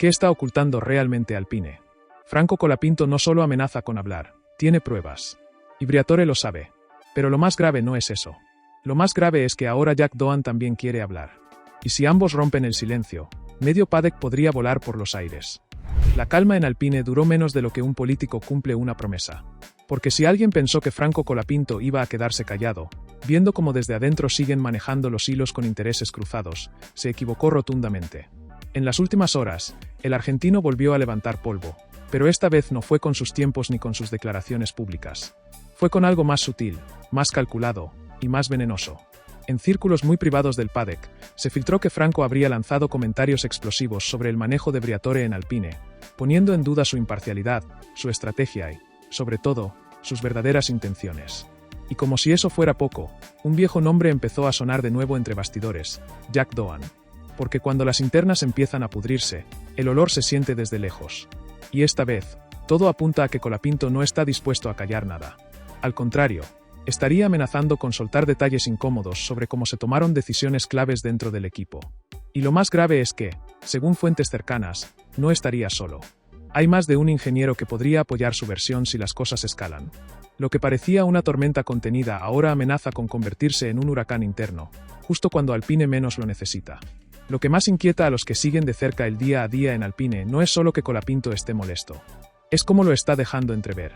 ¿Qué está ocultando realmente Alpine? Franco Colapinto no solo amenaza con hablar, tiene pruebas. Y Briatore lo sabe. Pero lo más grave no es eso. Lo más grave es que ahora Jack Doan también quiere hablar. Y si ambos rompen el silencio, medio paddock podría volar por los aires. La calma en Alpine duró menos de lo que un político cumple una promesa. Porque si alguien pensó que Franco Colapinto iba a quedarse callado, viendo cómo desde adentro siguen manejando los hilos con intereses cruzados, se equivocó rotundamente. En las últimas horas, el argentino volvió a levantar polvo, pero esta vez no fue con sus tiempos ni con sus declaraciones públicas. Fue con algo más sutil, más calculado y más venenoso. En círculos muy privados del paddock, se filtró que Franco habría lanzado comentarios explosivos sobre el manejo de Briatore en Alpine, poniendo en duda su imparcialidad, su estrategia y, sobre todo, sus verdaderas intenciones. Y como si eso fuera poco, un viejo nombre empezó a sonar de nuevo entre bastidores: Jack Doan. Porque cuando las internas empiezan a pudrirse, el olor se siente desde lejos. Y esta vez, todo apunta a que Colapinto no está dispuesto a callar nada. Al contrario, estaría amenazando con soltar detalles incómodos sobre cómo se tomaron decisiones claves dentro del equipo. Y lo más grave es que, según fuentes cercanas, no estaría solo. Hay más de un ingeniero que podría apoyar su versión si las cosas escalan. Lo que parecía una tormenta contenida ahora amenaza con convertirse en un huracán interno, justo cuando Alpine menos lo necesita. Lo que más inquieta a los que siguen de cerca el día a día en Alpine no es solo que Colapinto esté molesto. Es cómo lo está dejando entrever.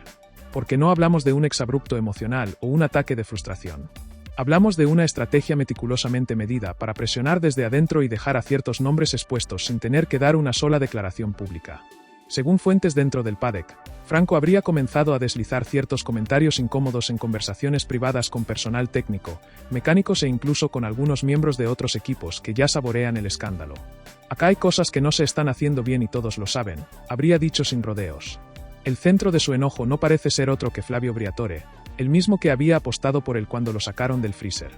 Porque no hablamos de un exabrupto emocional o un ataque de frustración. Hablamos de una estrategia meticulosamente medida para presionar desde adentro y dejar a ciertos nombres expuestos sin tener que dar una sola declaración pública. Según fuentes dentro del paddock, Franco habría comenzado a deslizar ciertos comentarios incómodos en conversaciones privadas con personal técnico, mecánicos e incluso con algunos miembros de otros equipos que ya saborean el escándalo. Acá hay cosas que no se están haciendo bien y todos lo saben, habría dicho sin rodeos. El centro de su enojo no parece ser otro que Flavio Briatore, el mismo que había apostado por él cuando lo sacaron del freezer.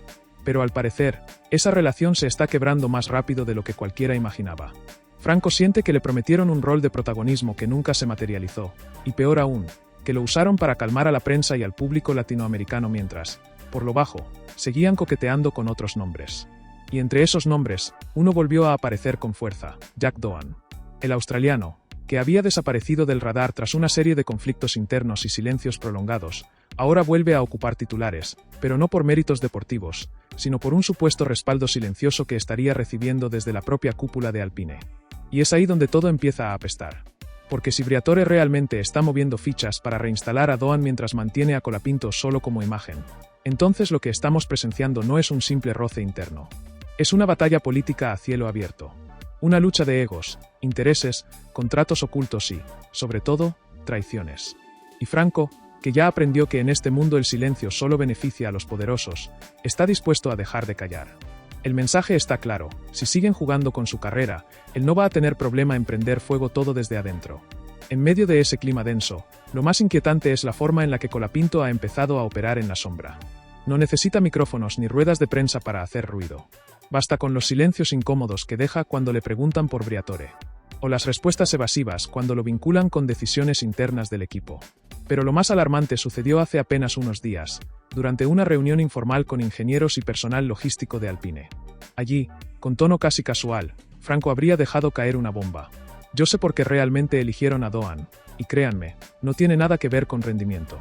Pero al parecer, esa relación se está quebrando más rápido de lo que cualquiera imaginaba. Franco siente que le prometieron un rol de protagonismo que nunca se materializó, y peor aún, que lo usaron para calmar a la prensa y al público latinoamericano mientras, por lo bajo, seguían coqueteando con otros nombres. Y entre esos nombres, uno volvió a aparecer con fuerza: Jack Doan. El australiano, que había desaparecido del radar tras una serie de conflictos internos y silencios prolongados, ahora vuelve a ocupar titulares, pero no por méritos deportivos, sino por un supuesto respaldo silencioso que estaría recibiendo desde la propia cúpula de Alpine. Y es ahí donde todo empieza a apestar. Porque si Briatore realmente está moviendo fichas para reinstalar a Doan mientras mantiene a Colapinto solo como imagen, entonces lo que estamos presenciando no es un simple roce interno. Es una batalla política a cielo abierto. Una lucha de egos, intereses, contratos ocultos y, sobre todo, traiciones. Y Franco, que ya aprendió que en este mundo el silencio solo beneficia a los poderosos, está dispuesto a dejar de callar. El mensaje está claro: si siguen jugando con su carrera, él no va a tener problema en prender fuego todo desde adentro. En medio de ese clima denso, lo más inquietante es la forma en la que Colapinto ha empezado a operar en la sombra. No necesita micrófonos ni ruedas de prensa para hacer ruido. Basta con los silencios incómodos que deja cuando le preguntan por Briatore. O las respuestas evasivas cuando lo vinculan con decisiones internas del equipo. Pero lo más alarmante sucedió hace apenas unos días, durante una reunión informal con ingenieros y personal logístico de Alpine. Allí, con tono casi casual, Franco habría dejado caer una bomba. Yo sé por qué realmente eligieron a Doan, y créanme, no tiene nada que ver con rendimiento.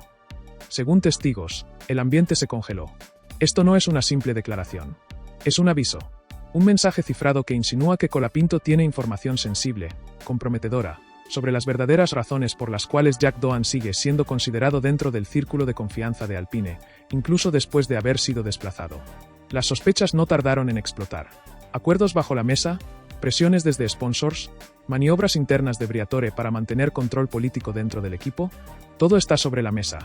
Según testigos, el ambiente se congeló. Esto no es una simple declaración. Es un aviso. Un mensaje cifrado que insinúa que Colapinto tiene información sensible, comprometedora, sobre las verdaderas razones por las cuales Jack Doan sigue siendo considerado dentro del círculo de confianza de Alpine, incluso después de haber sido desplazado. Las sospechas no tardaron en explotar. Acuerdos bajo la mesa, presiones desde sponsors, maniobras internas de Briatore para mantener control político dentro del equipo, todo está sobre la mesa.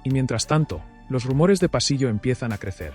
Y mientras tanto, los rumores de pasillo empiezan a crecer.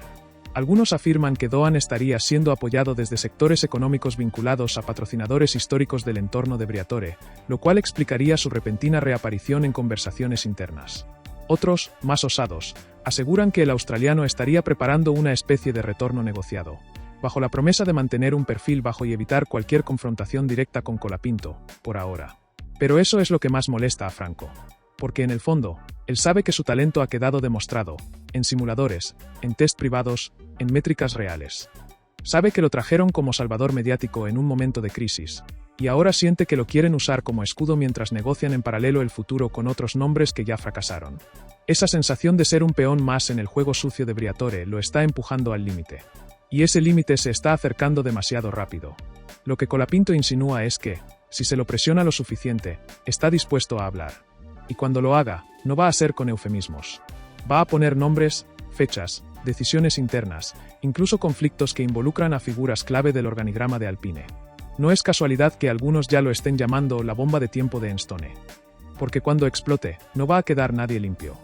Algunos afirman que Doan estaría siendo apoyado desde sectores económicos vinculados a patrocinadores históricos del entorno de Briatore, lo cual explicaría su repentina reaparición en conversaciones internas. Otros, más osados, aseguran que el australiano estaría preparando una especie de retorno negociado, bajo la promesa de mantener un perfil bajo y evitar cualquier confrontación directa con Colapinto, por ahora. Pero eso es lo que más molesta a Franco. Porque en el fondo, él sabe que su talento ha quedado demostrado, en simuladores, en test privados, en métricas reales. Sabe que lo trajeron como salvador mediático en un momento de crisis, y ahora siente que lo quieren usar como escudo mientras negocian en paralelo el futuro con otros nombres que ya fracasaron. Esa sensación de ser un peón más en el juego sucio de Briatore lo está empujando al límite. Y ese límite se está acercando demasiado rápido. Lo que Colapinto insinúa es que, si se lo presiona lo suficiente, está dispuesto a hablar. Y cuando lo haga, no va a ser con eufemismos. Va a poner nombres, fechas, decisiones internas, incluso conflictos que involucran a figuras clave del organigrama de Alpine. No es casualidad que algunos ya lo estén llamando la bomba de tiempo de Enstone. Porque cuando explote, no va a quedar nadie limpio.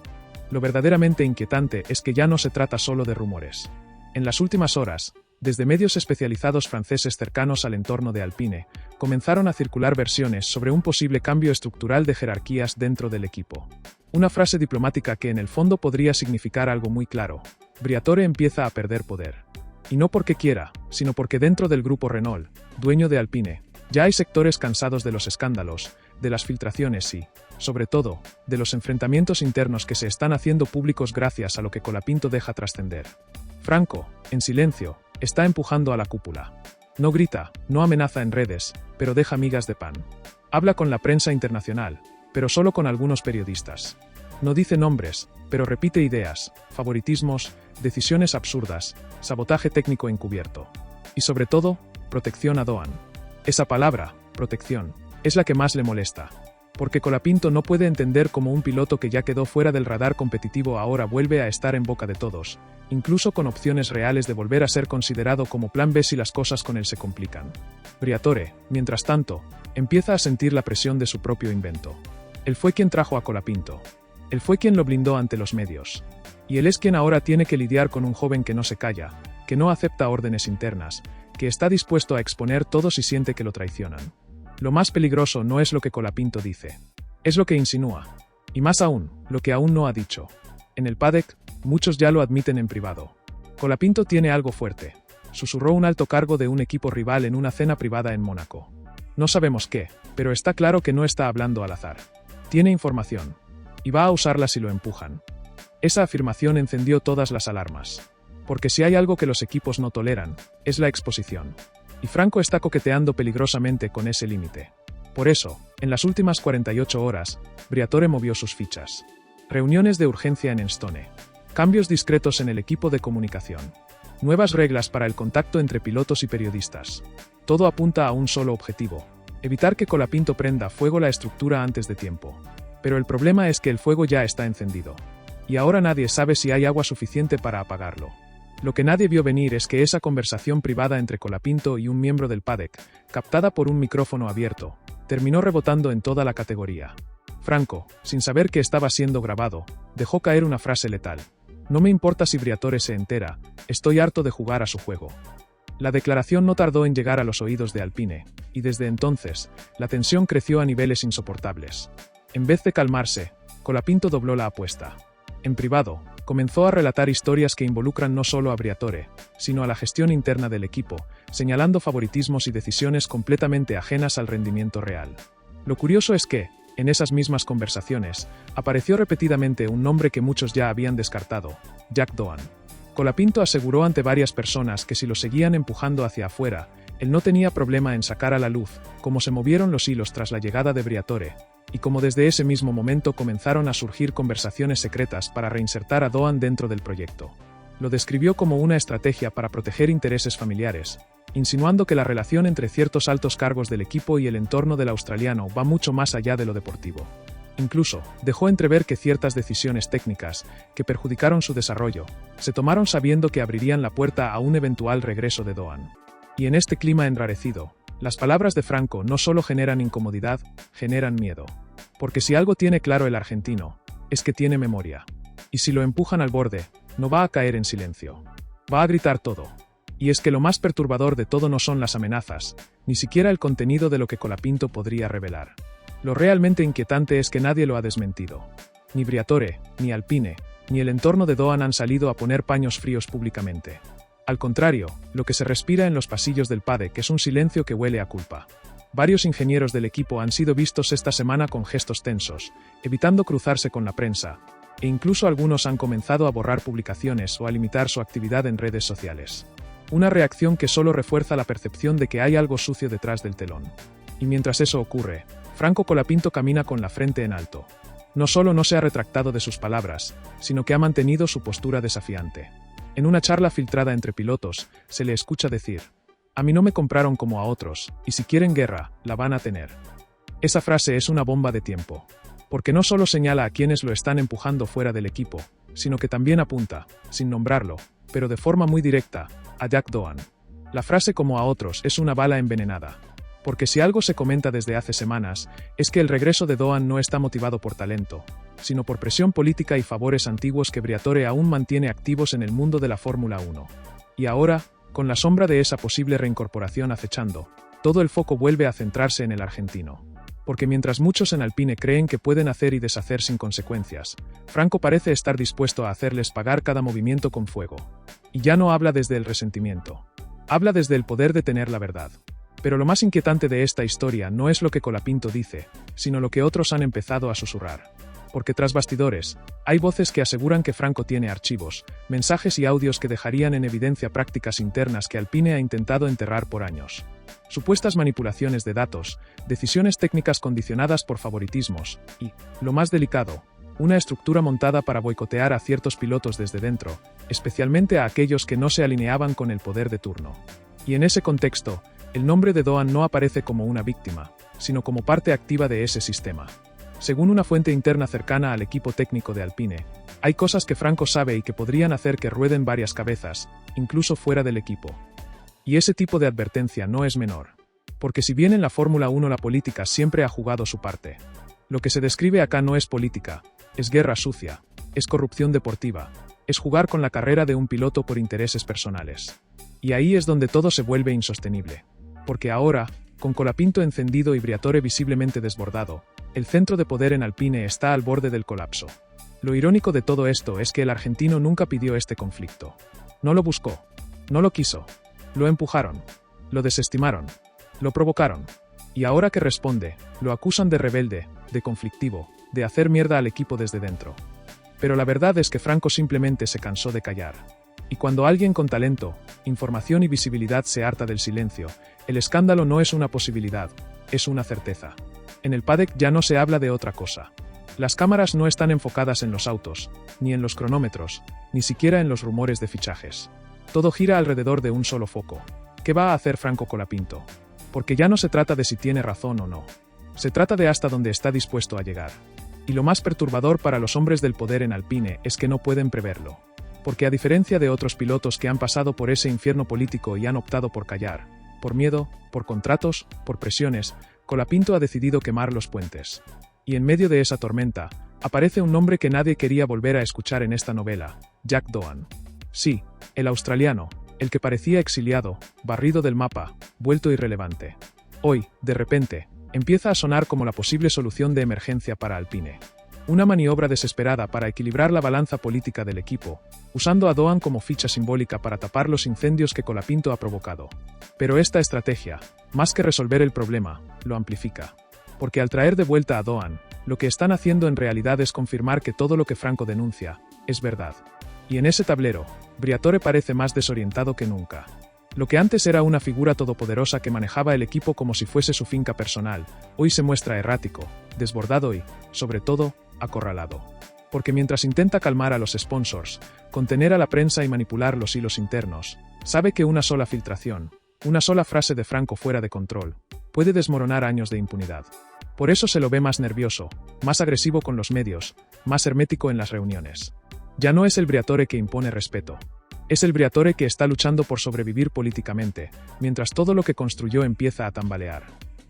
Lo verdaderamente inquietante es que ya no se trata solo de rumores. En las últimas horas, desde medios especializados franceses cercanos al entorno de Alpine, comenzaron a circular versiones sobre un posible cambio estructural de jerarquías dentro del equipo. Una frase diplomática que en el fondo podría significar algo muy claro: Briatore empieza a perder poder. Y no porque quiera, sino porque dentro del grupo Renault, dueño de Alpine, ya hay sectores cansados de los escándalos, de las filtraciones y, sobre todo, de los enfrentamientos internos que se están haciendo públicos gracias a lo que Colapinto deja trascender. Franco, en silencio, está empujando a la cúpula. No grita, no amenaza en redes, pero deja migas de pan. Habla con la prensa internacional, pero solo con algunos periodistas. No dice nombres, pero repite ideas, favoritismos, decisiones absurdas, sabotaje técnico encubierto. Y sobre todo, protección a Doan. Esa palabra, protección, es la que más le molesta. Porque Colapinto no puede entender cómo un piloto que ya quedó fuera del radar competitivo ahora vuelve a estar en boca de todos, incluso con opciones reales de volver a ser considerado como plan B si las cosas con él se complican. Briatore, mientras tanto, empieza a sentir la presión de su propio invento. Él fue quien trajo a Colapinto. Él fue quien lo blindó ante los medios. Y él es quien ahora tiene que lidiar con un joven que no se calla, que no acepta órdenes internas, que está dispuesto a exponer todo si siente que lo traicionan. Lo más peligroso no es lo que Colapinto dice. Es lo que insinúa. Y más aún, lo que aún no ha dicho. En el paddock, muchos ya lo admiten en privado. Colapinto tiene algo fuerte. Susurró un alto cargo de un equipo rival en una cena privada en Mónaco. No sabemos qué, pero está claro que no está hablando al azar. Tiene información. Y va a usarla si lo empujan. Esa afirmación encendió todas las alarmas. Porque si hay algo que los equipos no toleran, es la exposición. Y Franco está coqueteando peligrosamente con ese límite. Por eso, en las últimas 48 horas, Briatore movió sus fichas. Reuniones de urgencia en Enstone. Cambios discretos en el equipo de comunicación. Nuevas reglas para el contacto entre pilotos y periodistas. Todo apunta a un solo objetivo: evitar que Colapinto prenda fuego la estructura antes de tiempo. Pero el problema es que el fuego ya está encendido. Y ahora nadie sabe si hay agua suficiente para apagarlo. Lo que nadie vio venir es que esa conversación privada entre Colapinto y un miembro del paddock, captada por un micrófono abierto, terminó rebotando en toda la categoría. Franco, sin saber que estaba siendo grabado, dejó caer una frase letal: no me importa si Briatore se entera, estoy harto de jugar a su juego. La declaración no tardó en llegar a los oídos de Alpine, y desde entonces, la tensión creció a niveles insoportables. En vez de calmarse, Colapinto dobló la apuesta. En privado, comenzó a relatar historias que involucran no solo a Briatore, sino a la gestión interna del equipo, señalando favoritismos y decisiones completamente ajenas al rendimiento real. Lo curioso es que, en esas mismas conversaciones, apareció repetidamente un nombre que muchos ya habían descartado: Jack Doan. Colapinto aseguró ante varias personas que si lo seguían empujando hacia afuera, él no tenía problema en sacar a la luz cómo se movieron los hilos tras la llegada de Briatore, y como desde ese mismo momento comenzaron a surgir conversaciones secretas para reinsertar a Doan dentro del proyecto. Lo describió como una estrategia para proteger intereses familiares, insinuando que la relación entre ciertos altos cargos del equipo y el entorno del australiano va mucho más allá de lo deportivo. Incluso, dejó entrever que ciertas decisiones técnicas, que perjudicaron su desarrollo, se tomaron sabiendo que abrirían la puerta a un eventual regreso de Doan. Y en este clima enrarecido, las palabras de Franco no solo generan incomodidad, generan miedo. Porque si algo tiene claro el argentino, es que tiene memoria. Y si lo empujan al borde, no va a caer en silencio. Va a gritar todo. Y es que lo más perturbador de todo no son las amenazas, ni siquiera el contenido de lo que Colapinto podría revelar. Lo realmente inquietante es que nadie lo ha desmentido. Ni Briatore, ni Alpine, ni el entorno de Doan han salido a poner paños fríos públicamente. Al contrario, lo que se respira en los pasillos del paddock es un silencio que huele a culpa. Varios ingenieros del equipo han sido vistos esta semana con gestos tensos, evitando cruzarse con la prensa, e incluso algunos han comenzado a borrar publicaciones o a limitar su actividad en redes sociales. Una reacción que solo refuerza la percepción de que hay algo sucio detrás del telón. Y mientras eso ocurre, Franco Colapinto camina con la frente en alto. No solo no se ha retractado de sus palabras, sino que ha mantenido su postura desafiante. En una charla filtrada entre pilotos, se le escucha decir: "A mí no me compraron como a otros, y si quieren guerra, la van a tener". Esa frase es una bomba de tiempo, porque no solo señala a quienes lo están empujando fuera del equipo, sino que también apunta, sin nombrarlo, pero de forma muy directa, a Jack Doan. La frase "como a otros" es una bala envenenada. Porque si algo se comenta desde hace semanas, es que el regreso de Doan no está motivado por talento, sino por presión política y favores antiguos que Briatore aún mantiene activos en el mundo de la Fórmula 1. Y ahora, con la sombra de esa posible reincorporación acechando, todo el foco vuelve a centrarse en el argentino. Porque mientras muchos en Alpine creen que pueden hacer y deshacer sin consecuencias, Franco parece estar dispuesto a hacerles pagar cada movimiento con fuego. Y ya no habla desde el resentimiento. Habla desde el poder de tener la verdad. Pero lo más inquietante de esta historia no es lo que Colapinto dice, sino lo que otros han empezado a susurrar. Porque tras bastidores, hay voces que aseguran que Franco tiene archivos, mensajes y audios que dejarían en evidencia prácticas internas que Alpine ha intentado enterrar por años. Supuestas manipulaciones de datos, decisiones técnicas condicionadas por favoritismos, y, lo más delicado, una estructura montada para boicotear a ciertos pilotos desde dentro, especialmente a aquellos que no se alineaban con el poder de turno. Y en ese contexto, el nombre de Doan no aparece como una víctima, sino como parte activa de ese sistema. Según una fuente interna cercana al equipo técnico de Alpine, hay cosas que Franco sabe y que podrían hacer que rueden varias cabezas, incluso fuera del equipo. Y ese tipo de advertencia no es menor. Porque si bien en la Fórmula 1 la política siempre ha jugado su parte, lo que se describe acá no es política, es guerra sucia, es corrupción deportiva, es jugar con la carrera de un piloto por intereses personales. Y ahí es donde todo se vuelve insostenible. Porque ahora, con Colapinto encendido y Briatore visiblemente desbordado, el centro de poder en Alpine está al borde del colapso. Lo irónico de todo esto es que el argentino nunca pidió este conflicto. No lo buscó. No lo quiso. Lo empujaron. Lo desestimaron. Lo provocaron. Y ahora que responde, lo acusan de rebelde, de conflictivo, de hacer mierda al equipo desde dentro. Pero la verdad es que Franco simplemente se cansó de callar. Y cuando alguien con talento, información y visibilidad se harta del silencio, el escándalo no es una posibilidad, es una certeza. En el paddock ya no se habla de otra cosa. Las cámaras no están enfocadas en los autos, ni en los cronómetros, ni siquiera en los rumores de fichajes. Todo gira alrededor de un solo foco. ¿Qué va a hacer Franco Colapinto? Porque ya no se trata de si tiene razón o no. Se trata de hasta dónde está dispuesto a llegar. Y lo más perturbador para los hombres del poder en Alpine es que no pueden preverlo. Porque a diferencia de otros pilotos que han pasado por ese infierno político y han optado por callar, por miedo, por contratos, por presiones, Colapinto ha decidido quemar los puentes. Y en medio de esa tormenta, aparece un nombre que nadie quería volver a escuchar en esta novela, Jack Doan. Sí, el australiano, el que parecía exiliado, barrido del mapa, vuelto irrelevante. Hoy, de repente, empieza a sonar como la posible solución de emergencia para Alpine. Una maniobra desesperada para equilibrar la balanza política del equipo, usando a Doan como ficha simbólica para tapar los incendios que Colapinto ha provocado. Pero esta estrategia, más que resolver el problema, lo amplifica. Porque al traer de vuelta a Doan, lo que están haciendo en realidad es confirmar que todo lo que Franco denuncia es verdad. Y en ese tablero, Briatore parece más desorientado que nunca. Lo que antes era una figura todopoderosa que manejaba el equipo como si fuese su finca personal, hoy se muestra errático, desbordado y, sobre todo, acorralado. Porque mientras intenta calmar a los sponsors, contener a la prensa y manipular los hilos internos, sabe que una sola filtración, una sola frase de Franco fuera de control, puede desmoronar años de impunidad. Por eso se lo ve más nervioso, más agresivo con los medios, más hermético en las reuniones. Ya no es el Briatore que impone respeto. Es el Briatore que está luchando por sobrevivir políticamente, mientras todo lo que construyó empieza a tambalear.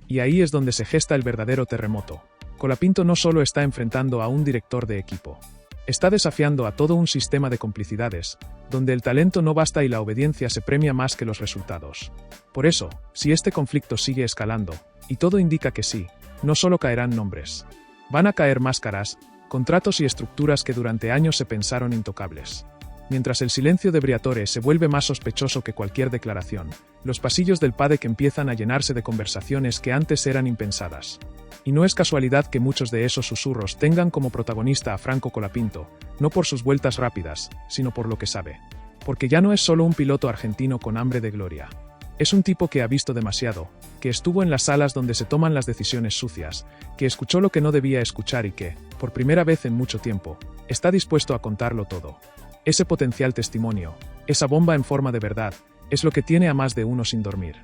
Y ahí es donde se gesta el verdadero terremoto. Colapinto no solo está enfrentando a un director de equipo. Está desafiando a todo un sistema de complicidades, donde el talento no basta y la obediencia se premia más que los resultados. Por eso, si este conflicto sigue escalando, y todo indica que sí, no solo caerán nombres. Van a caer máscaras, contratos y estructuras que durante años se pensaron intocables. Mientras el silencio de Briatore se vuelve más sospechoso que cualquier declaración, los pasillos del paddock empiezan a llenarse de conversaciones que antes eran impensadas. Y no es casualidad que muchos de esos susurros tengan como protagonista a Franco Colapinto, no por sus vueltas rápidas, sino por lo que sabe. Porque ya no es solo un piloto argentino con hambre de gloria. Es un tipo que ha visto demasiado, que estuvo en las salas donde se toman las decisiones sucias, que escuchó lo que no debía escuchar y que, por primera vez en mucho tiempo, está dispuesto a contarlo todo. Ese potencial testimonio, esa bomba en forma de verdad, es lo que tiene a más de uno sin dormir.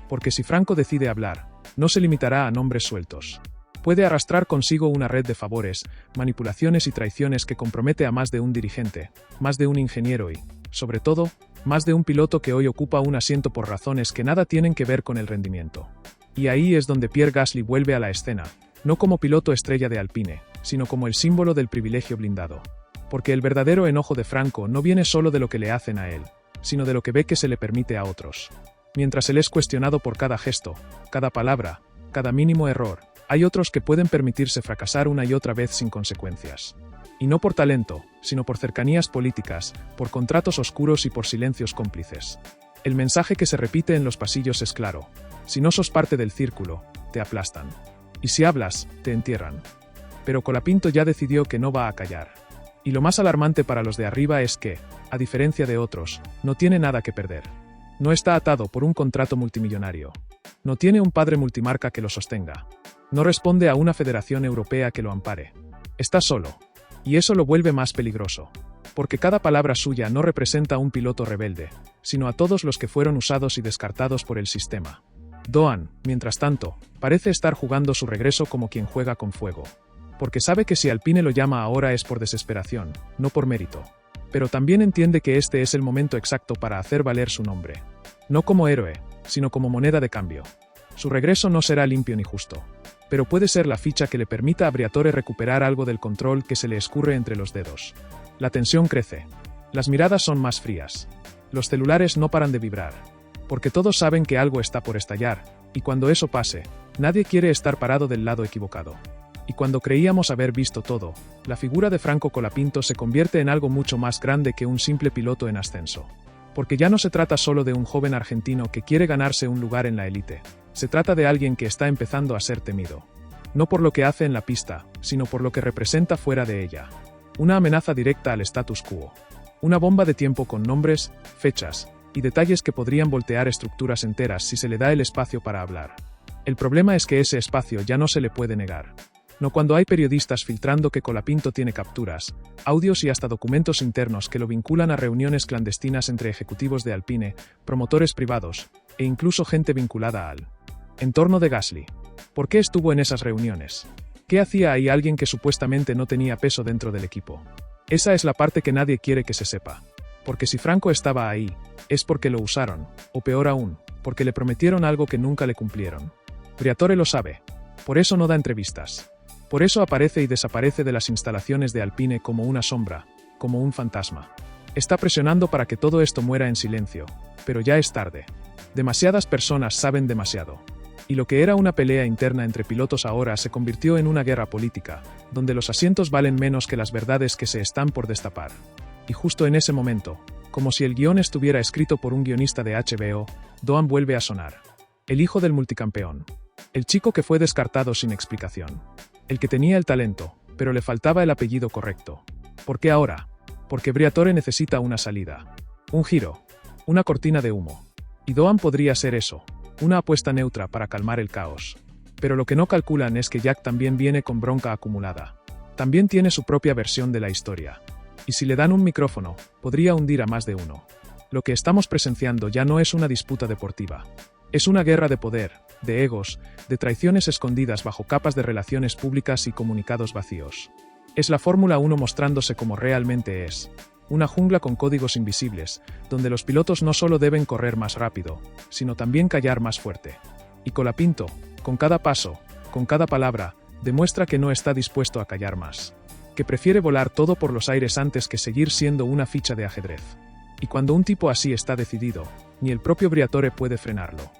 Porque si Franco decide hablar, no se limitará a nombres sueltos. Puede arrastrar consigo una red de favores, manipulaciones y traiciones que compromete a más de un dirigente, más de un ingeniero y, sobre todo, más de un piloto que hoy ocupa un asiento por razones que nada tienen que ver con el rendimiento. Y ahí es donde Pierre Gasly vuelve a la escena, no como piloto estrella de Alpine, sino como el símbolo del privilegio blindado. Porque el verdadero enojo de Franco no viene solo de lo que le hacen a él, sino de lo que ve que se le permite a otros. Mientras él es cuestionado por cada gesto, cada palabra, cada mínimo error, hay otros que pueden permitirse fracasar una y otra vez sin consecuencias. Y no por talento, sino por cercanías políticas, por contratos oscuros y por silencios cómplices. El mensaje que se repite en los pasillos es claro: si no sos parte del círculo, te aplastan. Y si hablas, te entierran. Pero Colapinto ya decidió que no va a callar. Y lo más alarmante para los de arriba es que, a diferencia de otros, no tiene nada que perder. No está atado por un contrato multimillonario. No tiene un padre multimarca que lo sostenga. No responde a una federación europea que lo ampare. Está solo. Y eso lo vuelve más peligroso. Porque cada palabra suya no representa a un piloto rebelde, sino a todos los que fueron usados y descartados por el sistema. Doan, mientras tanto, parece estar jugando su regreso como quien juega con fuego. Porque sabe que si Alpine lo llama ahora es por desesperación, no por mérito. Pero también entiende que este es el momento exacto para hacer valer su nombre. No como héroe, sino como moneda de cambio. Su regreso no será limpio ni justo. Pero puede ser la ficha que le permita a Briatore recuperar algo del control que se le escurre entre los dedos. La tensión crece. Las miradas son más frías. Los celulares no paran de vibrar. Porque todos saben que algo está por estallar, y cuando eso pase, nadie quiere estar parado del lado equivocado. Y cuando creíamos haber visto todo, la figura de Franco Colapinto se convierte en algo mucho más grande que un simple piloto en ascenso. Porque ya no se trata solo de un joven argentino que quiere ganarse un lugar en la élite. Se trata de alguien que está empezando a ser temido. No por lo que hace en la pista, sino por lo que representa fuera de ella. Una amenaza directa al status quo. Una bomba de tiempo con nombres, fechas y detalles que podrían voltear estructuras enteras si se le da el espacio para hablar. El problema es que ese espacio ya no se le puede negar. No cuando hay periodistas filtrando que Colapinto tiene capturas, audios y hasta documentos internos que lo vinculan a reuniones clandestinas entre ejecutivos de Alpine, promotores privados, e incluso gente vinculada al entorno de Gasly. ¿Por qué estuvo en esas reuniones? ¿Qué hacía ahí alguien que supuestamente no tenía peso dentro del equipo? Esa es la parte que nadie quiere que se sepa. Porque si Franco estaba ahí, es porque lo usaron, o peor aún, porque le prometieron algo que nunca le cumplieron. Briatore lo sabe. Por eso no da entrevistas. Por eso aparece y desaparece de las instalaciones de Alpine como una sombra, como un fantasma. Está presionando para que todo esto muera en silencio, pero ya es tarde. Demasiadas personas saben demasiado. Y lo que era una pelea interna entre pilotos ahora se convirtió en una guerra política, donde los asientos valen menos que las verdades que se están por destapar. Y justo en ese momento, como si el guión estuviera escrito por un guionista de HBO, Doan vuelve a sonar. El hijo del multicampeón. El chico que fue descartado sin explicación. El que tenía el talento, pero le faltaba el apellido correcto. ¿Por qué ahora? Porque Briatore necesita una salida. Un giro. Una cortina de humo. Y Doan podría ser eso. Una apuesta neutra para calmar el caos. Pero lo que no calculan es que Jack también viene con bronca acumulada. También tiene su propia versión de la historia. Y si le dan un micrófono, podría hundir a más de uno. Lo que estamos presenciando ya no es una disputa deportiva. Es una guerra de poder, de egos, de traiciones escondidas bajo capas de relaciones públicas y comunicados vacíos. Es la Fórmula 1 mostrándose como realmente es. Una jungla con códigos invisibles, donde los pilotos no solo deben correr más rápido, sino también callar más fuerte. Y Colapinto, con cada paso, con cada palabra, demuestra que no está dispuesto a callar más. Que prefiere volar todo por los aires antes que seguir siendo una ficha de ajedrez. Y cuando un tipo así está decidido, ni el propio Briatore puede frenarlo.